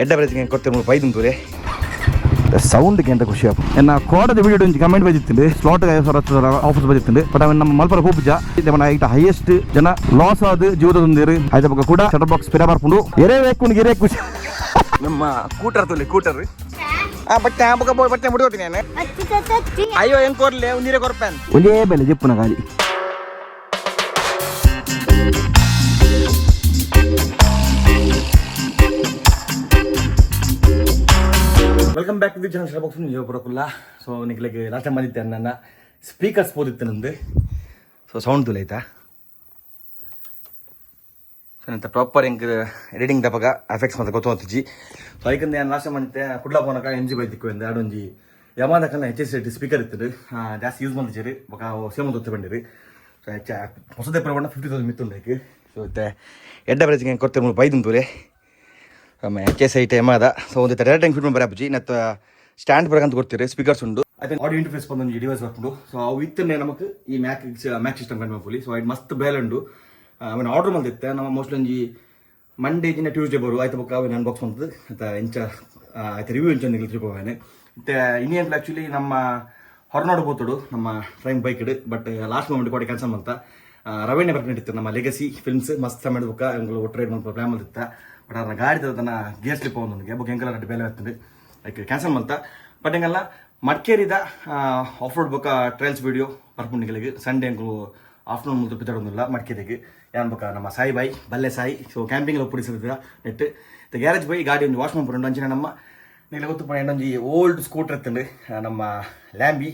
ಎಡ್ಡ ಪ್ರತಿಗೆ ಕೊಡ್ತೇವೆ 5 ತೂರೆ ಸೌಂಡ್ಗೆ ಎಂತ ಖುಷಿ ಆಪು ಎನ್ನ ಕೋಡದ ವಿಡಿಯೋ ಒಂದು ಕಮೆಂಟ್ ಬಂದಿತ್ತು ಸ್ಲಾಟ್ ಆಫರ್ಸ್ ಬಂದಿತ್ತು ಬಟ್ ಅವನ್ ನಮ್ಮ ಮಲ್ಪರ ಹೋಗ್ಜ ಐಟ ಹೈಯೆಸ್ಟ್ ಜನ ಲಾಸ್ ಆದ ಜೀವದೊಂದಿರು ಆಯ್ತ ಬಗ್ಗೆ ಕೂಡ ಶಟರ್ ಬಾಕ್ಸ್ ಪಿರ ಬರ್ಕೊಂಡು ಎರೆ ಬೇಕು ಗಿರೆ ಖುಷಿ ನಮ್ಮ ಕೂಟರ್ ತುಲಿ ಕೂಟರ್ ಬಟ್ಟೆ ಬಟ್ಟೆ ಮುಡಿಗೋತೀನಿ ನಾನು ಅಯ್ಯೋ ಹೆಂಗ್ ಕೊರ್ಲೆ ನೀರೇ ಕೊರ್ಪೇನ್ ಒಂದೇ ಬೆಲೆ ಜಿಪ್ಪುನ ಗಾಡಿ welcome back to the channel box ನೀವು ಬರೋಕಿಲ್ಲ ಸೊ ನಿಕ್ಲಿಗೆ ಲಾಸ್ಟ್ ಟೈಮ್ ಬಂದಿದ್ದೆ ನನ್ನ ಸ್ಪೀಕರ್ಸ್ ಓದಿತ್ತು ನಂದು ಸೊ ಸೌಂಡ್ ತುಲೆ ಆಯ್ತಾ ಸೊ ನಂತ ಪ್ರಾಪರ್ ಹೆಂಗೆ ಎಡಿಟಿಂಗ್ ತಪ್ಪಾಗ ಎಫೆಕ್ಟ್ಸ್ ಮತ್ತೆ ಗೊತ್ತಾಗ್ತಿಜಿ ಸೊ ಅದಕ್ಕೆ ನಾನು ಲಾಸ್ಟ್ ಟೈಮ್ ಬಂದಿದ್ದೆ ಕುಡ್ಲಾ ಪೋನಕ MG ಬೈತಿಕ್ಕು ಎಂದು ಆಡೊಂಜಿ ಯಮಾದಕನ್ನ HST ಸ್ಪೀಕರ್ ಇತ್ತು ಜಾಸ್ತಿ ಯೂಸ್ ಮಾಡ್ತೀರಿ ಬೊಕ ಸೇಮ್ ಗೊತ್ತು ಬಂದಿರಿ ಸೊ ಹೊಸದೇ ಪ್ರಮಾಣ 50,000 ಮಿತ್ತುಂಡಕ್ಕೆ ಸೊ ಮತ್ತೆ ಎಡ್ಡ ಪ್ರತಿಗೆ ಕೊಡ್ತೇವೆ 5 ತೂರೆ ಆಮೇಲೆ HST ಯಮಾದ ಸೊ ಒಂದು ಡೈರೆಕ್ಟ್ ಫಿಟ್ ಬರಾಬುಜಿ ನತ್ತ ಸ್ಟ್ಯಾಂಡ್ ಬರಕಂತ ಕೊಡ್ತೀರಿ ಸ್ಪೀಕರ್ಸ್ ಉಂಡು ಅದೇ ಆಡಿಯೋ ಇಂಟರ್ಫೇಸ್ ಬಂದು ಡಿವೈಸ್ ಬರ್ಕೊಂಡು ಸೊ ಅವು ಇತ್ತನ್ನೇ ನಮಗೆ ಈ ಮ್ಯಾಕ್ ಸಿಸ್ಟಮ್ ಕಂಡು ಮಾಡ್ಕೊಳ್ಳಿ ಸೊ ಇದು ಮಸ್ತ್ ಬೇಲೆ ಉಂಡು ಆಮೇಲೆ ಆರ್ಡರ್ ಮಾಡಿತ್ತೆ ನಮ್ಮ ಮೋಸ್ಟ್ಲಿ ಒಂಜಿ ಮಂಡೇ ಜಿನ ಟ್ಯೂಸ್ಡೇ ಬರು ಆಯ್ತು ಬೊಕ್ಕ ಅವು ಅನ್ಬಾಕ್ಸ್ ಮಾಡ್ತದೆ ಮತ್ತು ಇಂಚ ಆಯ್ತು ರಿವ್ಯೂ ಇಂಚ ತಿಳ್ಕೊವೇನೆ ಮತ್ತು ಇನ್ನೇನು ಆ್ಯಕ್ಚುಲಿ ನಮ್ಮ ಹೊರನಾಡು ಬೋತಡು ನಮ್ಮ ಟ್ರೈನ್ ಬೈಕ್ ಇಡು ಬಟ್ ಲಾಸ್ಟ್ ಮೂಮೆಂಟ್ ಕೊಡಿ ಕ್ಯಾನ್ಸಲ್ ಮಾಡ್ತಾ ರವೀಣ್ಯ ಬರ್ಕೊಂಡಿತ್ತು ನಮ್ಮ ಲೆಗಸಿ ಫಿಲ್ಮ್ಸ್ ಮಸ್ತ್ ಸಮಯ ಬೊಕ್ಕ ಇವ್ಗಳು ಟ್ರೈನ್ ಮಾಡ್ಕೊಂಡು ಪ್ಲಾನ್ ಮಾಡಿತ್ತ ಬಟ್ ಅದನ್ನ ಗಾಡಿ ತನ್ನ ಗೇರ್ ಸ್ಲಿಪ್ ನನಗೆ ಬುಕ್ ಹೆಂಗೆಲ್ಲ ರೆಡ್ ಬೇಲೆ ಆಗ್ತದೆ ಅದಕ್ಕೆ ಕ್ಯಾನ್ಸಲ್ ಮಾಡ್ತಾ ಬಟ್ ಹೆಂಗಲ್ಲ ಮಡಿಕೇರಿದ ಆಫ್ ರೋಡ್ ಬೊಕ್ಕ ಟ್ರಯಲ್ಸ್ ವೀಡಿಯೋ ಬರ್ಪುಂಡಿಗಳಿಗೆ ಸಂಡೇ ಹೆಂಗು ಆಫ್ಟರ್ನೂನ್ ಮುದ್ದು ಬಿದ್ದಾಡೋದಿಲ್ಲ ಮಡಿಕೇರಿಗೆ ಏನು ಬೊಕ್ಕ ನಮ್ಮ ಸಾಯಿ ಬಾಯಿ ಬಲ್ಲೆ ಸಾಯಿ ಸೊ ಕ್ಯಾಂಪಿಂಗ್ ಪುಡಿಸಿದ ನೆಟ್ ಗ್ಯಾರೇಜ್ ಬೈ ಗಾಡಿ ಒಂದು ವಾಶ್ ಮಾಡ್ಕೊಂಡು ಅಂಚಿನ ನಮ್ಮ ನಿಮಗೆ ಗೊತ್ತು ಎಂಡೊಂಜಿ ಓಲ್ಡ್ ಸ್ಕೂಟರ್ ಇತ್ತಂಡು ನಮ್ಮ ಲ್ಯಾಂಬಿ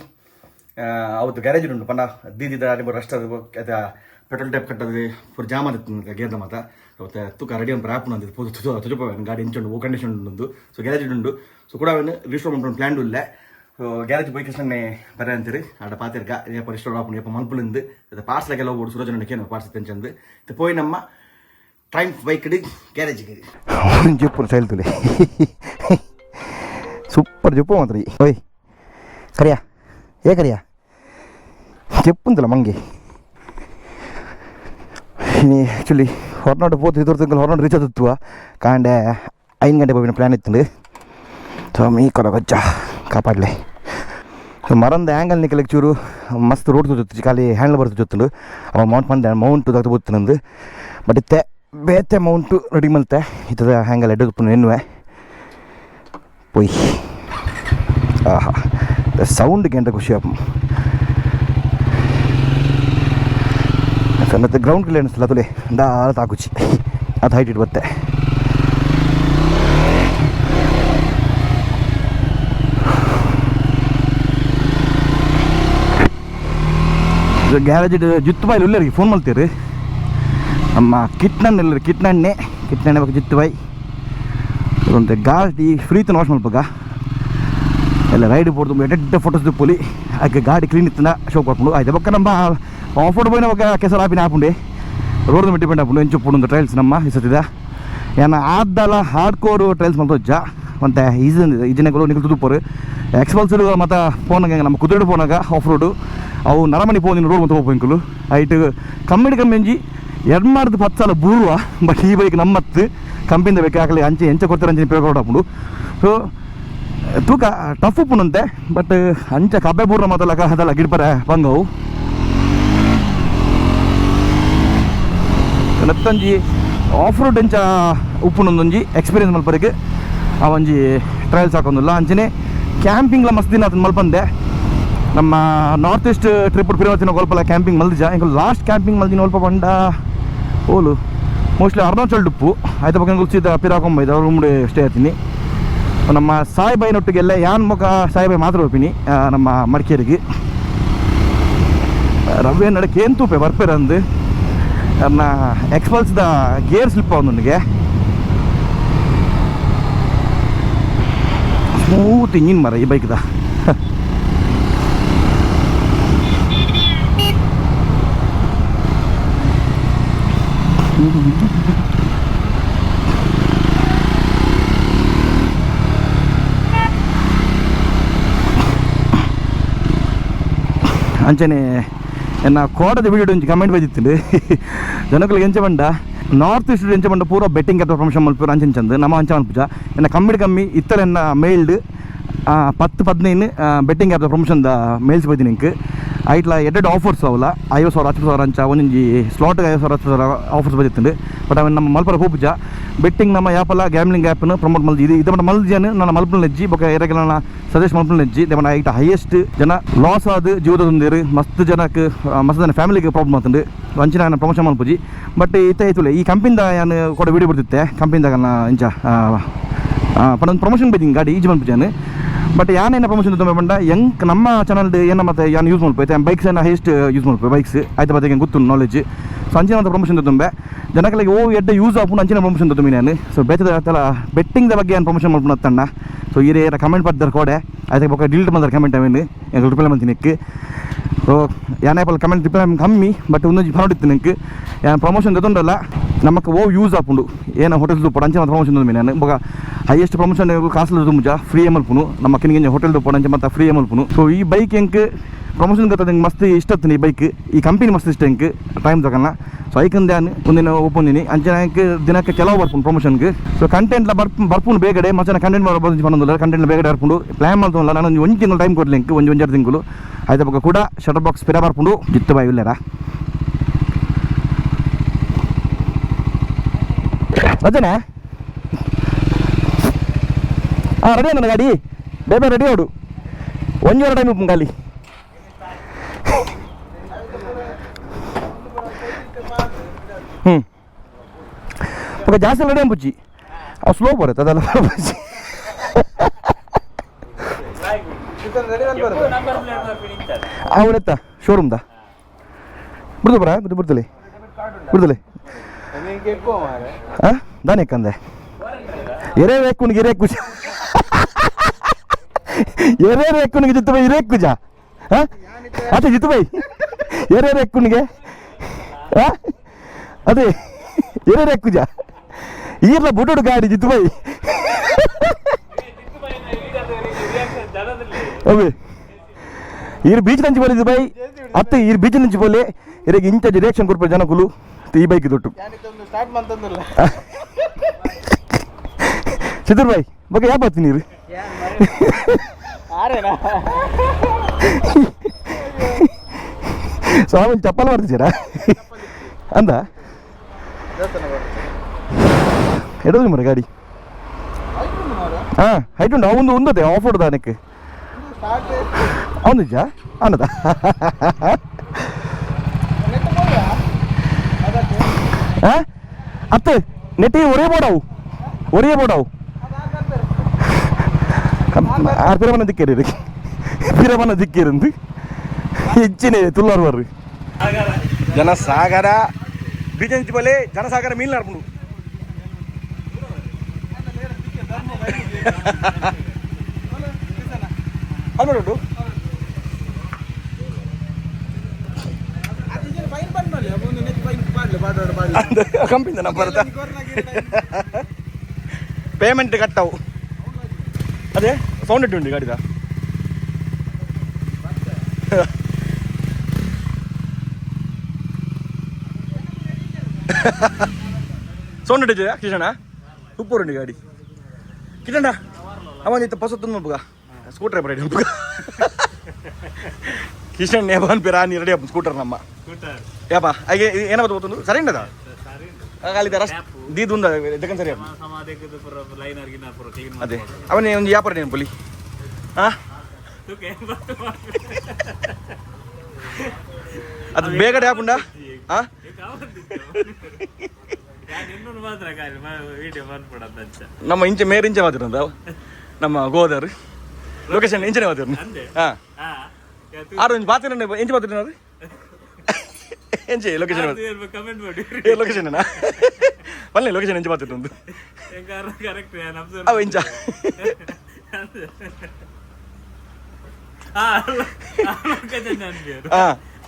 ಅವತ್ತು ಗ್ಯಾರೇಜ್ ಉಂಟು ಪಂಡ ದೀದಿದ ರಸ್ಟ್ ಅದು ಪೆಟ್ರೋಲ್ ಟೈಪ್ ಕಟ್ಟೋದು ಫುಲ್ ಜಾಮ್ ಆದಿತ್ತು ಗೇರ್ದ ಮಾತ ಅವತ್ತು ತೂಕ ರೆಡಿ ಒಂದು ರ್ಯಾಪ್ ನಂದು ತುಜುಪವೇನು ಗಾಡಿ ಇಂಚುಂಡು ಓ ಕಂಡೀಷನ್ ಉಂಡು ಸೊ ಗ್ಯಾರೇಜ್ ಉಂಡು ಸೊ ಕೂಡ ಅವನು ರಿಜಿಸ್ಟರ್ ಮಾಡ್ಕೊಂಡು ಪ್ಲಾನ್ ಇಲ್ಲ ಸೊ ಗ್ಯಾರೇಜ್ ಬೈಕ್ ಅಷ್ಟೇ ಬರ ಅಂತೀರಿ ಆಡ ಪಾತಿರ್ಗ ಏಪ ರಿಜಿಸ್ಟರ್ ಆಪುಂಡು ಏಪ ಮಲ್ಪುಲಿಂದು ಇದು ಪಾರ್ಸ್ಲಾಗೆಲ್ಲ ಹೋಗ್ಬೋದು ಸುರಜನಕ್ಕೆ ಪಾರ್ಸ್ ತೆಂಚಂದು ಇದು ಪೋಯಿ ನಮ್ಮ ಟ್ರೈಮ್ ಬೈಕ್ ಇಡಿ ಗ್ಯಾರೇಜಿಗೆ ಜಪ್ಪು ಸೈಲ್ತುಲಿ ಸೂಪರ್ ಜಪ್ಪು ಮಾತ್ರ ಓಯ್ ಕರಿಯಾ ಕರಿಯಾ ಜಪ್ಪುಂತಲ್ಲ ಮಂಗೆ ಆ್ಯಕ್ಚುಲಿ ಹೊರನಾಡು ಪೋತು ಇದ್ರ ತಿಂಗಳು ಹೊರನಾಡು ರೀಚ್ ಆದತ್ವ ಕಾಂಡೆ 5 ಗಂಟೆ ಹೋಗಿನ ಪ್ಲ್ಯಾನ್ ಇತ್ತು ಸೊ ಮೀ ಕೊರಗಜ್ಜ ಕಾಪಾಡಲೆ ಸೊ ಮರಂದ ಆ್ಯಂಗಲ್ ನಿಕ್ಕಲಿಕ್ಕೆ ಚೂರು ಮಸ್ತ್ ರೋಡ್ ಜೊತೆ ಖಾಲಿ ಹ್ಯಾಂಡಲ್ ಬರ್ತು ಜೊತ್ತಲು ಅವ ಮೌಂಟ್ ಬಂದೆ ಮೌಂಟ್ ತಗ್ದು ಬೋತು ನಂದು ಬಟ್ ಇತ್ತೆ ಬೇತೆ ಮೌಂಟು ರೆಡಿ ಮಲ್ತೆ ಇತ್ತದ ಹ್ಯಾಂಗಲ್ ಎಡ್ಡು ಎನ್ನುವೆ ಪೊಯ್ ಆಹಾ ಸೌಂಡ್ಗೆ ಎಂತ ಖುಷಿ ಆಪ ಮತ್ತು ಗ್ರೌಂಡ್ ಕ್ಲಿಯರೆನ್ಸ್ ಇಲ್ಲ ತುಲೆ ದಾಳ ತಾಕುಚಿ ಅದು ಹೈಟ್ ಇಟ್ಟು ಬತ್ತೆ ಗ್ಯಾರೇಜ್ ಜಿತ್ತು ಬಾಯಿ ಎಲ್ಲರಿಗೆ ಫೋನ್ ಮಾಡ್ತೀರಿ ನಮ್ಮ ಕಿಟ್ನಣ್ಣೆ ಕಿಟ್ನಣ್ಣೆ ಬಗ್ಗೆ ಜಿತ್ತು ಬಾಯಿ ಒಂದು ಗಾಡಿ ಫ್ರೀತನ ವಾಶ್ ಮಾಡ್ಬೇಕ ಎಲ್ಲ ರೈಡ್ ಪೋಡ್ದು ಎಡ್ಡ ಫೋಟೋಸ್ ದಿಪ್ಪುಲಿ ಆಕೆ ಗಾಡಿ ಕ್ಲೀನ್ ಇತ್ತನ ಶೋ ಕೊಟ್ಕೊಂಡು ಆಯ್ತು ಬೊಕ್ಕ ನಮ್ಮ ಆಫ್ ರೋಡ್ పోయిన ఒక ಕೆಸರು ಆಪಿನ ಆಪುಂಡೆ ರೋಡ್ ಮೇಲೆ ಡಿಪೆಂಡ್ ಆಪುಂಡು ಎಂಚು ಪುಂಡು ಟ್ರಯಲ್ಸ್ ನಮ್ಮ ಇಸತಿದ ಏನ ಆದ್ದಲ್ಲ ಹಾರ್ಡ್ ಕೋರ್ ಟ್ರಯಲ್ಸ್ ಮಾಡ್ತೊಜ್ಜ ಮತ್ತೆ ಈಜಿನಗಳು ನಿಗಲು ತುದುಪರು ಎಕ್ಸ್ಪಲ್ಸರ್ ಮತ್ತು ಫೋನಾಗ ನಮ್ಮ ಕುದುರೆ ಫೋನಾಗ ಆಫ್ ರೋಡು ಅವು ನರಮಣಿ ಫೋನಿನ ರೋಡ್ ಮತ್ತು ಹೋಗ್ಬೇಕಲು ಐಟ್ ಕಮ್ಮಿ ಎಂಜಿ ಎಡ್ಮಾರ್ದು 10 ಸಾಲ ಬೂರುವ ಬಟ್ ಈ ಬೈಕ್ ನಮ್ಮತ್ತು ಕಂಪಿಂದ ಬೇಕಾಗಲಿ ಅಂಚೆ ಎಂಚ ಕೊಡ್ತಾರೆ ಅಂಚೆ ಪೇರ್ಕೊಂಡು ಆಪುಂಡು ಸೊ ತೂಕ ಟಫ್ ಉಪ್ಪುನಂತೆ ಬಟ್ ಅಂಚೆ ಕಬ್ಬೆ ಬೂರ್ರ ಮಾತಲ್ಲ ಅದೆಲ್ಲ ಗಿಡ್ಪರ ಬಂಗವು ನತ್ತೊಂಜಿ ಆಫ್ ರೋಡ್ ಎಂಚ ಉಪ್ಪುನೊಂದೊಂಜಿ ಎಕ್ಸ್ಪೀರಿಯನ್ಸ್ ಮಲ್ಪರಿಗೆ ಆ ಒಂಜಿ ಟ್ರಯಲ್ಸ್ ಹಾಕೋದಿಲ್ಲ ಅಂಚನೆ ಕ್ಯಾಂಪಿಂಗ್ಲ ಮಸ್ತ್ ದಿನ ಅದನ್ನು ಮಲ್ಪಂದೆ ನಮ್ಮ ನಾರ್ತ್ ಈಸ್ಟ್ ಟ್ರಿಪ್ ಪಿರವತ್ತಿನ ಗೊಲ್ಪಲ್ಲ ಕ್ಯಾಂಪಿಂಗ್ ಮಲ್ದಿಜ ಇಂಕ ಲಾಸ್ಟ್ ಕ್ಯಾಂಪಿಂಗ್ ಮಲ್ದಿನ ಒಲ್ಪ ಬಂಡ ಓಲು ಮೋಸ್ಟ್ಲಿ ಅರುಣಾಚಲ್ ಡುಪ್ಪು ಆಯ್ತು ಬಗ್ಗೆ ಗುಲ್ಸಿದ ಪಿರಾಕೊಂಬೈದು ಅವ್ರ ರೂಮ್ಡೆ ಸ್ಟೇ ಆಗ್ತೀನಿ ನಮ್ಮ ಸಾಯಿಬಾಯಿನೊಟ್ಟಿಗೆಲ್ಲ ಯಾನ್ ಮುಖ ಸಾಯಿಬಾಯಿ ಮಾತ್ರ ಹೋಗ್ತೀನಿ ನಮ್ಮ ಮಡಿಕೇರಿಗೆ ರವ್ವೆ ನಡಕ್ಕೆ ಏನು ತೂಪೆ ಬರ್ಪೇರಂದು ನನ್ನ ಎಕ್ಸ್ಪಲ್ಸ್ದ ಗೇರ್ ಸ್ಲಿಪ್ ಅವನಿಗೆ ಸ್ಮೂತ್ ಇಂಜಿನ್ ಮರ ಈ ಬೈಕ್ದ ಅಂಚನೆ ಎನ್ನ ಕೋಡದ ವಿಡಿಯೋ ಒಂಜಿ ಕಮೆಂಟ್ ಬಂದಿತ್ತು ಜನಗಳಿಗೆ ಎಂಚ ಬಂಡ ನಾರ್ತ್ ಈಸ್ಟ್ ಎಂಚ ಬಂಡ ಪೂರ ಬೆಟ್ಟಿಂಗ್ ಅಥವಾ ಪ್ರಮೋಷನ್ ಮಲ್ಪೂರ ಅಂಚಂದು ನಮ್ಮ ಅಂಚ ಮಲ್ಪುಜ ಇನ್ನು ಕಮ್ಮಿ ಇತ್ತಲೆನ್ನ ಮೇಲ್ಡ್ 10-15 ಬೆಟ್ಟಿಂಗ್ ಆ್ಯಪ್ ಪ್ರಮೋಷನ್ ಮೇಲ್ಸ್ ಬೈದಿ ನಿಂಕ್ ಐಟ್ಲ ಎಡ್ಡೆಡ್ ಆಫರ್ಸ್ ಅವಲ್ಲ 50,000 10,000 ಅಂಚ ಒಂಜಿ ಸ್ಲಾಟ್ಗೆ 50,000 10,000 ಆಫರ್ಸ್ ಬದಿತ್ತಂಡು ಬಟ್ ಅವನ್ ನಮ್ಮ ಮಲ್ಪರ ಹೋಗುಜ ಬೆಟ್ಟಿಂಗ್ ನಮ್ಮ ಆ್ಯಪಲ್ಲ ಗ್ಯಾಮ್ಲಿಂಗ್ ಆ್ಯಪ್ನ ಪ್ರಮೋಟ್ ಮಲ್ದಿ ಇದು ಇದನ್ನ ಮಲ್ದಿಯನ್ ನನ್ನ ಮಲ್ಪನ ನೆಜ್ಜಿ ಬೊಕ ಎರಗೆ ನನ್ನ ಸಜೆಸ್ಟ್ ಮಲ್ಪನ ನೆಜ್ಜಿ ದೇವನ ಐಟ ಹೈಯೆಸ್ಟ್ ಜನ ಲಾಸ್ ಆದ ಜೀವದ ಹೊಂದಿರು ಮಸ್ತ್ ಜನಕ್ಕೆ ಮಸ್ತ್ ಜನ ಫ್ಯಾಮಿಲಿಗೆ ಪ್ರಾಬ್ಲಮ್ ಆತಂಡು ಅಂಚಿನ ನಾನು ಪ್ರಮೋಷನ್ ಮಲ್ಪುಜಿ ಬಟ್ ಇತ್ತ ಈ ಕಂಪಿಂದ ನಾನು ಕೂಡ ವಿಡಿಯೋ ಬಿಡ್ತಿದ್ದೆ ಕಂಪಿಂದಾಗ ಇಂಚ ಪನ್ನೊಂದು ಪ್ರಮೋಷನ್ ಬೈದಿಂಗ್ ಗಾಡಿ ಈಜು ಮಲ್ಪುಜಾನು ಬಟ್ ಯಾನೇನ ಪ್ರಮೋಷನ್ ತುಂಬ ಬಂಡ ಹೆಂಗೆ ನಮ್ಮ ಚಾನಲ್ದು ಏನೋ ಮತ್ತೆ ಯಾನು ಯೂಸ್ ಮಾಡ್ಬೇಕು ಬೈಕ್ಸ್ ಏನೋ ಹೈಯೆಸ್ಟ್ ಯೂಸ್ ಮಾಡ್ಬೇಕು ಬೈಕ್ಸ್ ಆಯ್ತು ಬಗ್ಗೆ ಗೊತ್ತು ನಾಲೆಜ್ ಸೊ ಅಂಚಿನ ಅಂತ ಪ್ರಮೋಷನ್ ತುಂಬೆ ಜನಗಳಿಗೆ ಎಡ್ಡೆ ಯೂಸ್ ಆಪುಂಡು ಅಂಚಿನ ಪ್ರಮೋಷನ್ ತುಂಬಿ ನಾನು ಸೊ ಬೇತದ ಬೆಟ್ಟಿಂಗ್ ಬಗ್ಗೆ ಏನು ಪ್ರಮೋಷನ್ ಮಾಡ್ಕೊಂಡು ತಣ್ಣ ಸೊ ಇರೇ ಕಮೆಂಟ್ ಬರ್ತಾರೆ ಕೋಡೆ ಅದಕ್ಕೆ ಬೊಕ್ಕ ಡಿಲೀಟ್ ಮಾಡ್ತಾರೆ ಕಮೆಂಟ್ ಅವೇನು ಎಂಗೆ ರಿಪ್ಲೈ ಮಾಡ್ತೀನಿ ಸೊ ಯಾನೇಪಲ್ ಕಮೆಂಟ್ ರಿಪ್ಲೈ ಕಮ್ಮಿ ಬಟ್ ಒಂದೊಂದು ನೋಡಿತ್ತು ನಿಂಗೆ ಪ್ರಮೋಷನ್ ತೊಂದಲ್ಲ ನಮಗೆ ಯೂಸ್ ಆಪುಂಡು ಏನೋ ಹೋಟೆಲ್ದು ಪಡ ಅಂಚೆ ಮತ್ತು ಪ್ರಮೋಷನ್ ತುಂಬಿ ನಾನು ಬೊಕ ಹೈಯೆಸ್ಟ್ ಪ್ರಮೋಷನ್ ಕಾಸ್ಟ್ಲಿ ತುಂಬ ಫ್ರೀ ಮಲ್ಪುನು ನಮ್ಮ ಕಿನಿಗೆ ಹೋಟೆಲ್ದು ಪಡ ಮತ್ತು ಫ್ರೀ ಮಲ್ಪುನು ಸೊ ಈ ಬೈಕ್ ಹೆಂಗೆ ಪ್ರಮೋಷನ್ ಗೊತ್ತದ ಹಿಂಗೆ ಮಸ್ತ್ ಇಷ್ಟ ಈ ಬೈಕ್ ಈ ಕಂಪನಿ ಮಸ್ತ್ ಇಷ್ಟ ಹಿಂಗೆ ಟೈಮ್ ತಗೊಳ್ಳ ಸೊ ಐಕಂದೆ ಒಂದಿನ ಒಪ್ಪಂದಿನಿ ಅಂಚೆ ದಿನಕ್ಕೆ ಕೆಲವು ಬರ್ಪುನು ಪ್ರಮೋಷನ್ಗೆ ಸೊ ಕಂಟೆಂಟ್ಲ ಬರ್ಪುನು ಬೇಗಡೆ ಮಚ್ಚನ ಕಂಟೆಂಟ್ ಬಂದಿಲ್ಲ ಕಂಟೆಂಟ್ ಬೇಗಡೆ ಬರ್ಪುಂಡು ಪ್ಲಾನ್ ಮಾಡ್ತಲ್ಲ ನಾನು ಒಂದು ತಿಂಗಳು ಟೈಮ್ ಕೊಡ್ಲಿ ಹಿಂಗೆ ಒಂಜಾರು ತಿಂಗಳು ಆಯ್ತು ಬೊಕ್ಕ ಕೂಡ ಶಟರ್ ಬಾಕ್ಸ್ ಪಿರ ಬರ್ಪುಂಡು ಜಿತ್ತು ಬಾಯ್ ಇಲ್ಲರ ರಜನೆ ರೆಡಿ ನನ್ನ ಗಾಡಿ ಬೇಬೆ ರೆಡಿ ಆಡು ಒಂಜೂರ ಟೈಮ್ ಉಪ್ಪು ಗಾಲಿ ಓಕೆ ಜಾಸ್ತಿ ರೆಡಿ ಅಂಬುಜ್ಜಿ ಅವು ಸ್ಲೋ ಬರುತ್ತೆ ಅದೆಲ್ಲ ಬುಜ್ಜಿ ಅವನೆತ್ತ ಶೋರೂಮ್ದ ಬಿಡ್ದು ಬರ ಬಿಡ್ತಲೆ ಹಾಂ ದಾನೆ ಕಂದೆ ಎರೆ ರೇಕುನಿಗೆ ಇರೇ ಕುಜ ಎರೆ ರೇಕುನಿಗೆ ಜಿತ್ತು ಬೈ ಇರೇ ಕುಜ ಹಾಂ ಅದೇ ಜಿತ್ತು ಬೈ ಎರೆ ರೇಕುನಿಗೆ ಹಾಂ ಅದೇ ಎರೆ ರೇಕುಜ ಈರ್ಲ ಬುಡೋಡು ಗಾಡಿ ಜಿತ್ತು ಬೈ ಅವೆ ಈರು ಬೀಚ್ ನಂಚಿ ಬಲಿದ್ದು ಬೈ ಅತ್ತೆ ಈರು ಬೀಚ್ ನಂಚಿ ಬೋಲೆ ಇರಗೆ ಇಂಥ ಡಿರೆಕ್ಷನ್ ಕೊಡ್ಪ ಜನಕುಲು ಈ ಬೈಕ್ ದೊಟ್ಟು ಸಿದ್ದೂರ್ ಬಾಯ್ ಬಗ್ಗೆ ಯಾವ ಬರ್ತೀನಿ ನೀರು ಸ್ವಾಮಿ ಚಪ್ಪಲ್ ಮಾಡ್ತೀರಾ ಅಂದ ಎಡೋದು ಮರ ಗಾಡಿ ಹಾಂ ಹೈಟ್ ಉಂಟು ಅವನು ಉಂದತೆ ಆಫ್ ರೋಡ್ ದಾನಕ್ಕೆ ಅವನು ನಿಜ ಅನ್ನದ ಅತ್ತೆ ನೆಟ್ಟಿ ಒರೇ ಬೋಡವು ಪಿರಮನ ದಿಕ್ಕೇರಿ ಪಿರಮನ ದಿಕ್ಕೇರಂದು ಹೆಚ್ಚಿನ ತುಳ್ಳಾರು ಬರ್ರಿ ಜನಸಾಗರ ಬೀಚ್ ಬಲೆ ಜನಸಾಗರ ಮೀನು ನಡ್ಕೊಂಡು ಅದು ಕಂಪಿಂದ ನಮ್ಮ ಬರುತ್ತಾ ಪೇಮೆಂಟ್ ಕಟ್ಟವು ಅದೇ ಸೌಂಡ್ ಇಟ್ಟು ಉಂಟು ಗಾಡಿದ ಸೌಂಡ್ ಇಟ್ಟಿದ್ಯಾ ಕಿಶಣ ಉಪ್ಪು ಉಂಟು ಗಾಡಿ ಕಿಶಣ ಅವನಿತ್ತು ಪಸತ್ತು ನೋಡ್ಬುಗ ಸ್ಕೂಟರ್ ರೆಡಿ ನೋಡ್ಬುಗ ಕಿಶನ್ ನೇಬನ್ ಪಿರಾನಿ ರೆಡಿ ಅಪ್ಪ ಸ್ಕೂಟರ್ ನಮ್ಮ ಯಾಪ ಹಾಗೆ ಏನಾದ್ರು ಗೊತ್ತೊಂದು ಸರಿ ಉಂಟದ ಅಲ್ಲಿದ್ದ ರಸ್ ದೀದುಂದ ಇದಕ್ಕಂತ ಸರಿ ಅದೇ ಅವನೇ ಒಂದು ವ್ಯಾಪಾರ ಏನು ಪೊಲಿ ಹಾಂ ಅದು ಬೇಗಡೆ ಹಾಕುಂಡ ಹಾಂ ನಮ್ಮ ಇಂಚೆ ಮೇರೆ ಇಂಚೆ ಮಾತಿರಂದ ನಮ್ಮ ಗೋದಾರು ಲೊಕೇಶನ್ ಇಂಚನೆ ಮಾತಿರ ಹಾಂ ಆರು ಇಂಚು ಮಾತಿರ ಇಂಚೆ ಮಾತಿರ ಎಂಚೆ ಲೊಕೇಶನ್ ಲೊಕೇಶನ್ ಒಳ್ಳೆ ಲೊಕೇಶನ್ ಎಂಚೆ ಮಾತಿಟ್ಟು ಅವ ಇಂಚ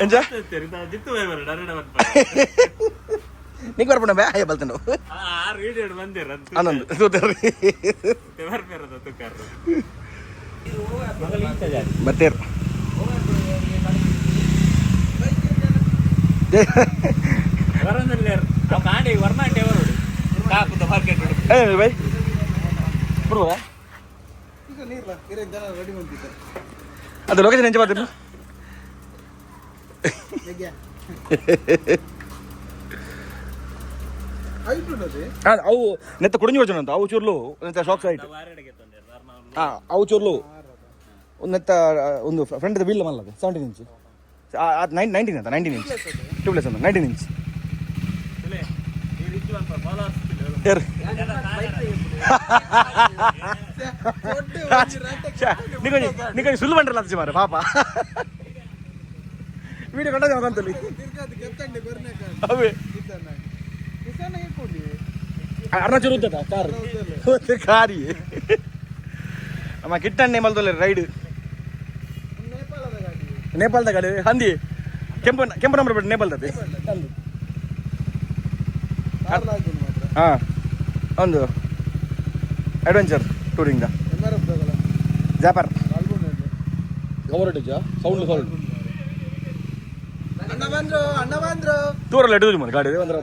ಎಂಚ నీకు వరపడ బే అయ్య బల్తండు ఆనంద్ సూతర్రి బట్టేరు भाई ಅದು ಲೊಕೇಶನ್ ಎಂಚ ಬರ್ತೀನಿ ಅವು ನೆತ್ತ ಕುಡಿഞ്ഞു വെച്ചോണ്ട് ಅವು ಚೂರ್ಲು ನೆತ್ತ ಶಾಕ್ಸ್ ಆಯ್ತು ಅವು ಚೂರ್ಲು ಒಂದು ನೆತ್ತ ಒಂದು ಫ್ರಂಟ್ ವೀಲ್ ಮಲ್ಲದು 17 ಇಂಚ್ 19 ಅಂತ 19 ಇಂಚ್ ಟ್ಯೂಬ್ಲೆಸ್ ಅಂತ 19 ಇಂಚ್ నీకు సులువు అంటారు లచ్చి మరి పాప వీడియో కంటే అంతలి ಅರ್ಣ ಚುರುತ್ತದ ಕಾರ್ ಕಾರಿ ಅಮ್ಮ ಕಿಟ್ಟಣ್ಣೆ ಮಲ್ದೊಳ್ಳೆ ರೈಡ್ ನೇಪಾಳದ ಗಾಡಿ ಹಂದಿ ಕೆಂಪು ನಂಬರ್ ಬಿಟ್ಟು ನೇಪಾಳದ ಹಾಂ ಒಂದು ಅಡ್ವೆಂಚರ್ ಟೂರಿಂಗ್ ಜಾಪರ್ ಸೌಂಡ್ ಟೂರಲ್ಲಿ ಎಡುದು ಮತ್ತೆ ಗಾಡಿ ಅಂದ್ರೆ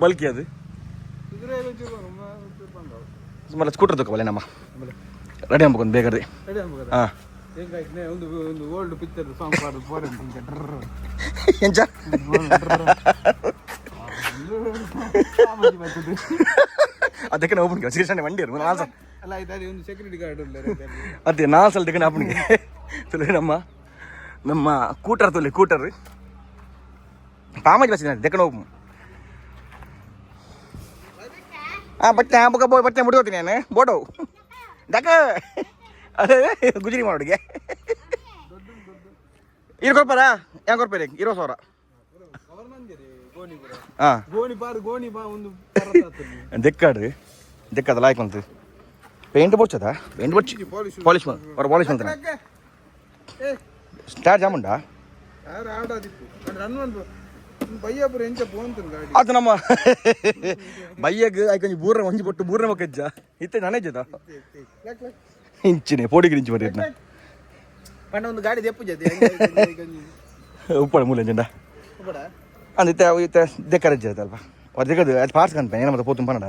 ಬಲ್ಕಿ ಅದು ಸುಮಾರು ಸ್ಕೂಟರ್ ತಗೋಬಲ್ಲ ನಮ್ಮ ರೆಡಿ ಆಗ್ಬೇಕು ಬೇಕಾದ್ರೆ ಹಾಂ ಎಂಚ ಅದಕ್ಕೆ ಓಪನ್ ಸೀರಿಯಸ್ ವಂಡಿ ಸೆಕ್ಯೂರಿಟಿ ಗಾರ್ಡ್ ಅದೇ 4 ಸಲ ತೆಗೆ ಓಪನ್ಗೆ ತೊಲೆ ನಮ್ಮ ಕೂಟರ್ ತೊಲೆ ಕೂಟರ್ ಪಾಮಾಜಿ ಬಸ್ಸಿನ ತೆಕ್ಕೆ ಓಪನ್ ಬಟ್ಟೆ ಬಟ್ಟೆ ಮುಡಿದೋತೀನಿ ನಾನು ಬೋಟೋ ದಕ್ಕ ಅದೇ ಗುಜರಿ ಮಾಡೋಡಿಗೆ ಕೊಡ್ಪಾರ ಹೆಂಗೆ ಕೊಡ್ಪಾರ 20,000 ದೆಕ್ಕದ ಲಾಯ್ಕ್ ಅಂತ ಪೇಂಟ್ ಬೊಚ್ಚದ ಪೇಂಟ್ ಬೊಚ್ಚಿ ಪಾಲಿಶ್ ಪಾಲಿಶ್ ಮಾಡ್ತಾನೆ ಸ್ಟಾರ್ ಜಾಮುಂಡ ಅದು ನಮ್ಮ ಬಯ್ಯಗ್ ಆಯ್ಕೊಂಜಿ ಬೂರ್ರ ಒಂಜಿ ಕೊಟ್ಟು ಬೂರ್ರ ಮಕ್ಕಜ್ಜ ಇತ್ತೆ ನನಜ್ಜದ ಇಂಚಿನೆ ಪೋಡಿಗೆ ಇಂಚು ಬರೀ ಒಂದು ಗಾಡಿ ದೆಪ್ಪುಜದ ಉಪ್ಪಳ ಮೂಲೆ ಜಂಡ ಅಂದಿತ್ತೆ ಇತ್ತೆ ದೆಕ್ಕರಜ್ಜ ಅಲ್ಪ ಅವ್ರು ದಿಕ್ಕದು ಅದು ಪಾರ್ಸ್ ಕನ್ಪೇನೆ ಏನೋ ಮತ್ತೆ ಪೋತು ಪನ್ನಡ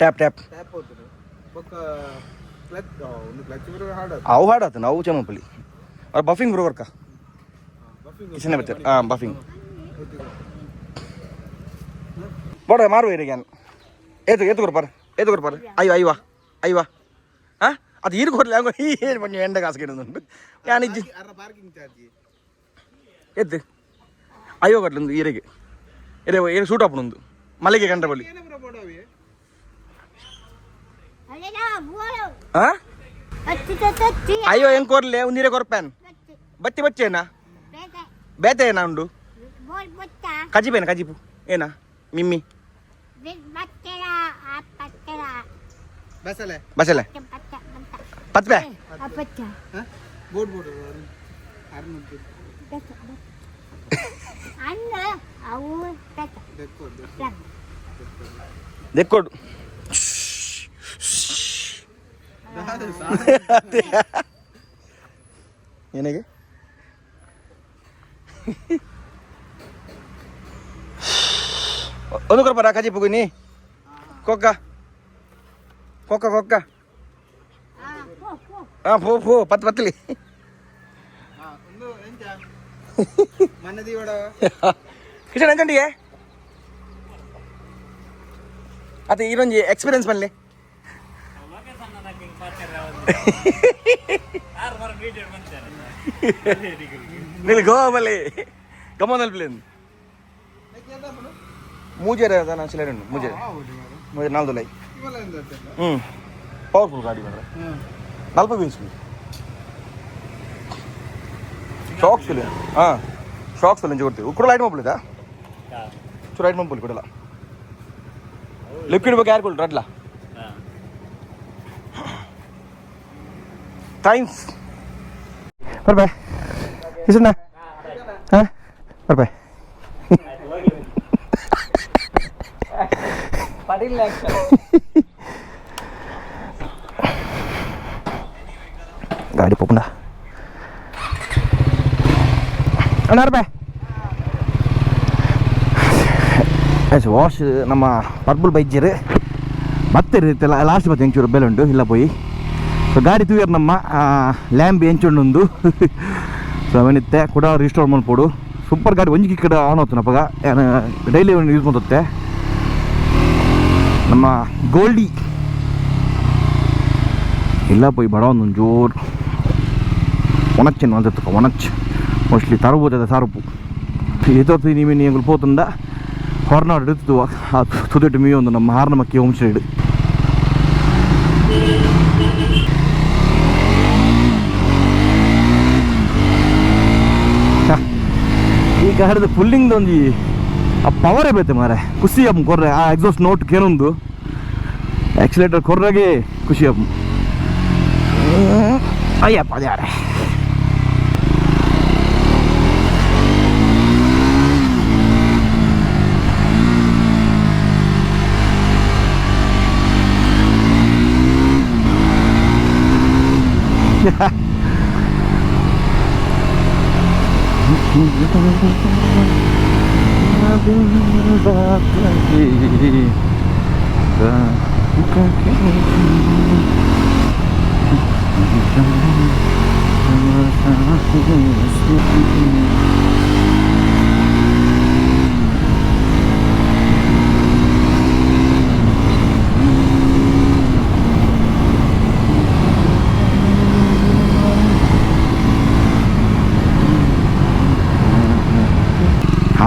ಟ್ಯಾಪ್ ಅವು ಹಾಡಾತ ನಾವು ಚೆನ್ನಪ್ಪಲ್ಲಿ ಅವ್ರು ಬಫಿಂಗ್ ಬರೋ ವರ್ಕ ಕಿಸನೆ ಬರ್ತಾರೆ ಹಾಂ ಬಫಿಂಗ್ ಬೋಡ ಮಾರುವ ಏರಿಗ್ಯಾನ್ ಏತು ಕೊಡ್ಪಾರ ಅಯ್ಯವಾ ಹಾಂ ಅದು ಈರು ಕೊಡ್ಲಿ ಹಂಗ ಏನು ಬಂದು ಎಂಡ ಕಾಸು ಕೇಳೋದುಂಟು ಯಾನಿಜ್ಜಿ ಎದ್ದು ಅಯ್ಯೋ ಕೊಡ್ಲೊಂದು ಈರೆಗೆ ಏನು ಸೂಟ್ ಆಪಣೊಂದು ಮಲ್ಲಿಗೆ ಗಂಡ ಬಳಿ ಅಯ್ಯೋ ಹೆಂಗೆ ಕೊರ್ಲೆ ಒಂದು ನೀರೇ ಕೊರ್ಪೇನ್ ಬತ್ತಿ ಬಚ್ಚೇನಾ ಬೇತೆ ಏನ ಉಂಡು ಕಜಿಪೇನ ಕಜಿಪು ಏನ ಮಿಮ್ಮಿ ಬಸಲೆ ಪತ್ಪೆ ದೆಕ್ಕೋಡು ಏನಿಗೆ ಒಂದು ಕೊಡ್ಬಾರ ಕಜಿ ಪುಗುನಿ ಕೊಕ್ಕ ಹಾಂ ಪೋ ಪತ್ಲಿ ಕಿಶನ್ ಎಂಚಂಡಿಗೆ ಅದು ಇದೊಂದು ಎಕ್ಸ್ಪೀರಿಯನ್ಸ್ ಬನ್ನಿ ನೀನು ಗೋವಾ ಬಲ್ಲಿ ಗಮನಲ್ಲಿ ಪ್ಲೇನ್ ಮೂಜೇರ ನಾನು ಚಿಲ್ಲರೆ ಉಂಟು ಮೂಜೇರ 4 ಲೈ ಪವರ್ಫುಲ್ ಗಾಡಿ ಮಾತ್ರ 40 ವೀಲ್ಸ್ ಶಾಕ್ಸ್ ಇಲ್ಲ ಹಾಂ ಶಾಕ್ಸ್ ಇಲ್ಲ ಕೊಡ್ತೀವಿ ಕೂಡ ಲೈಟ್ ಮೊಬೈಲ್ ಇದಾ ಚೂರು ಲೈಟ್ ಮೊಬೈಲ್ ಕೊಡಲ್ಲ ಲಿಕ್ವಿಡ್ ಬಗ್ಗೆ ಯಾರು ಕೊಡ್ರಿ ಅಡ್ಲ ಥ್ಯಾಂಕ್ಸ್ ಬರ್ಬಾಯ್ ಇಸಣ್ಣ ಹಾಂ ಬರ್ಬಾಯ್ ಗಾಡಿ ಪೋಪುಂಡ ಅಣ್ಣ ರೂಪಾಯಿ ವಾಶ್ ನಮ್ಮ ಪರ್ಪಲ್ ಬೈಜರು ಮತ್ತೆ ಇರುತ್ತೆ ಲಾಸ್ಟ್ ಮತ್ತೆ ಎಂಚೂರು ಬೆಲೆ ಉಂಟು ಇಲ್ಲ ಪೋಯಿ ಸೊ ಗಾಡಿ ತೂಯರ್ ನಮ್ಮ ಲ್ಯಾಂಬ್ ಎಂಚುಂಡು ಸೊ ಅವನಿತ್ತೆ ಕೂಡ ರಿಸ್ಟೋರ್ ಮಾಡ್ಬೋದು ಸೂಪರ್ ಗಾಡಿ ಒಂಜಿ ಕಡೆ ಆನ್ అవుతున్నಪ್ಪಗ ಡೈಲಿ ಯೂಸ್ ಮಾಡುತ್ತೆ ನಮ್ಮ ಗೋಲ್ಡಿ ಇಲ್ಲ ಪೋಯಿ ಬಡ ಒಂದು ಜೋರು ಒಣಚ್ಚೇನು ಅಂತ ಒಣಚ್ಚು ಮೋಸ್ಟ್ಲಿ ತರಬಹುದು ಸಾರುಪು ಎತ್ತೊತ್ತು ನೀವು ನೀವು పోతుందా ಹೊರನಾಡು ಇಡ್ತು ತುದಿಟ್ಟು ಮೀ ಒಂದು ನಮ್ಮ ಹಾರ್ನಮಕ್ಕಿ ಹೋಮ್ ಸೈಡ್ ಈ ಗಾಡಿದ ಫುಲ್ಲಿಂಗ್ ಒಂಜಿ ಆ ಪವರೇ ಬೇತೆ ಮಾರೆ ಖುಷಿ ಅಮ್ಮ ಕೊರ್ರೆ ಆ ಎಕ್ಸಾಸ್ಟ್ ನೋಟ್ ಕೇನೊಂದು ಆಕ್ಸಿಲೇಟರ್ ಕೊರ್ರಾಗೆ ಖುಷಿ ಅಮ್ಮ ಅಯ್ಯಪ್ಪ ಅದ್ಯಾರೆ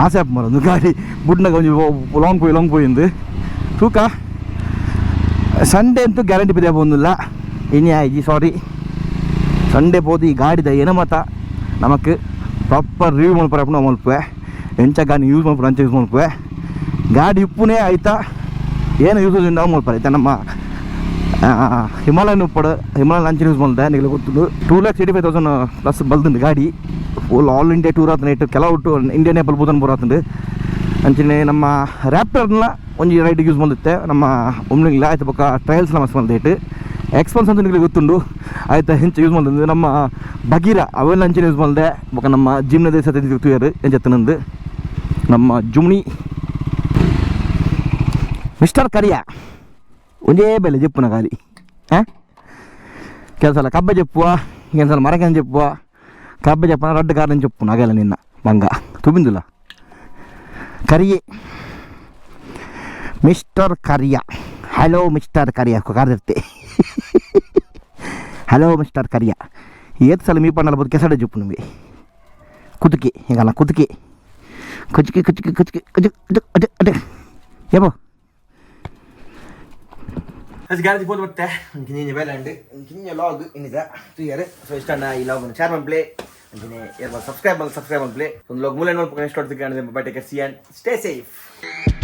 ಆಸೆ ಅಪ್ಪ ಮರ ಒಂದು ಗಾಡಿ ಬುಡ್ನಾಗ ಒಂದು ಲಾಂಗ್ ಪೋಯಿಂದು ತೂಕ ಸಂಡೇ ಅಂತೂ ಗ್ಯಾರಂಟಿ ಬಿದ್ದೆ ಬಂದಿಲ್ಲ ಇನಿ ಆಯ್ಜಿ ಸಾರಿ ಸಂಡೇ போது ಈ ಗಾಡಿದ ಏನ ಮಾತ ನಮಕ್ ಪ್ರಾಪರ್ ರಿವ್ಯೂ ಮಾಡ್ಪರಪ್ಪು ನಾವು ಮಲ್ಪೆ ಎಂಚ ಗಾಡಿ ಯೂಸ್ ಮಾಡ್ಪು ಅಂಚ ಯೂಸ್ ಮಾಡ್ಪೆ ಗಾಡಿ ಇಪ್ಪುನೇ ಆಯ್ತಾ ಏನು ಯೂಸ್ ನಾವು ಮಲ್ಪರ ಆಯ್ತಾ ನಮ್ಮ ಹಿಮಾಲಯನ್ ಉಪ್ಪಡು ಹಿಮಾಲಯನ್ ಅಂಚೆ ಯೂಸ್ ಮಾಡಿದೆ ನಿಮಗೆ ಗೊತ್ತು 2,85,000 ಪ್ಲಸ್ ಬಲ್ದಿಂದ ಗಾಡಿ ಫುಲ್ ಆಲ್ ಇಂಡಿಯಾ ಟೂರ್ ಆತನ ಕೆಲವು ಇಂಡಿಯಾ ನೇಪಾಲ್ ಬೂದನ್ ಬರತ್ತಂದು ಅಂಚನೆ ನಮ್ಮ ರ್ಯಾಪ್ಟರ್ನ ಒಂಜಿ ರೈಡಿಗೆ ಯೂಸ್ ಮಾಡಿತ್ತೆ ನಮ್ಮ ಒಮ್ಮಿಂಗ್ಲ ಆಯ್ತು ಬೊಕ್ಕ ಟ್ರಯಲ್ಸ್ನ ಮಸ್ತ್ ಮಾಡಿದೆ ಎಕ್ಸ್ಪೆನ್ಸ್ ಅಂತ ನಿಮಗೆ ಗೊತ್ತುಂಡು ಆಯ್ತಾ ಹೆಂಚು ಯೂಸ್ ಮಾಡಿದ್ದು ನಮ್ಮ ಬಗೀರ ಅವೆಲ್ಲ ಅಂಚೆ ಯೂಸ್ ಮಾಡಿದೆ ಬೊಕ್ಕ ನಮ್ಮ ಜಿಮ್ನ ಸತಿ ತೂಯರು ಎಂಚತ್ತನಂದು ನಮ್ಮ ಜುಮ್ನಿ ಮಿಸ್ಟರ್ ಕರಿಯ ಒಂದೇ ಬೆಲೆ ಜಪ್ಪುನ ಗಾಲಿ ಹಾಂ ಕೆಲಸಲ ಕಬ್ಬ ಜಪ್ಪುವ ಕೆಲಸಲ ಮರಕನ್ ಜಪ್ಪುವ ಕಬ್ಬ ಜಪ್ಪನ ರಡ್ಡು ಕಾರಣ ಜಪ್ಪು ನಗಲ್ಲ ನಿನ್ನ ಮಂಗ ತುಬಿಂದುಲ್ಲ ಕರಿಯೇ ಮಿಸ್ಟರ್ ಕರಿಯ ಹಲೋ ಮಿಸ್ಟರ್ ಕರಿಯ ಕಾರ್ದಿರ್ತೆ ಹಲೋ ಮಿಸ್ಟರ್ ಕರಿಯ ಏತ್ ಸಲ ಮೀ ಪಣ್ಣಲ್ಲ ಬೋದು ಕೆಸಡೆ ಜಪ್ಪು ನಿಮಗೆ ಕುದುಕಿ ಹಿಂಗಲ್ಲ ಕುದುಕಿ ಕುಚುಕಿ ಕುಚುಕಿ ಕುಚುಕಿ ಕುಚು ಅಡೆ ಅಡೆ ಏಬೋ ಗಾಡಿ ಹೋದ್ ಮತ್ತೆ ಇಂಜಿನಿಯರ್ ಬೇಲೆ ಅಂಡ್ ಇಂಜಿನಿಯರ್ ಲಾಗ್ ಇನ್ನಿದ 3 ಇಯರ್ ಸೊ ಇಷ್ಟನ್ನ ಈ ಲಾಗ್ ಅನ್ನು ಶೇರ್ ಮಾಡಿ ಪ್ಲೇ ಇಂಜಿನಿಯರ್ ಯಾರು ಸಬ್ಸ್ಕ್ರೈಬ್ ಮಾಡಿ ಪ್ಲೇ ಒಂದು ಲಾಗ್ ಮೂಲೆ ನೋಡ್ಕೊಂಡು ಎಷ್ಟು ಹೊಡ್ತಿಗೆ bye take care see and stay safe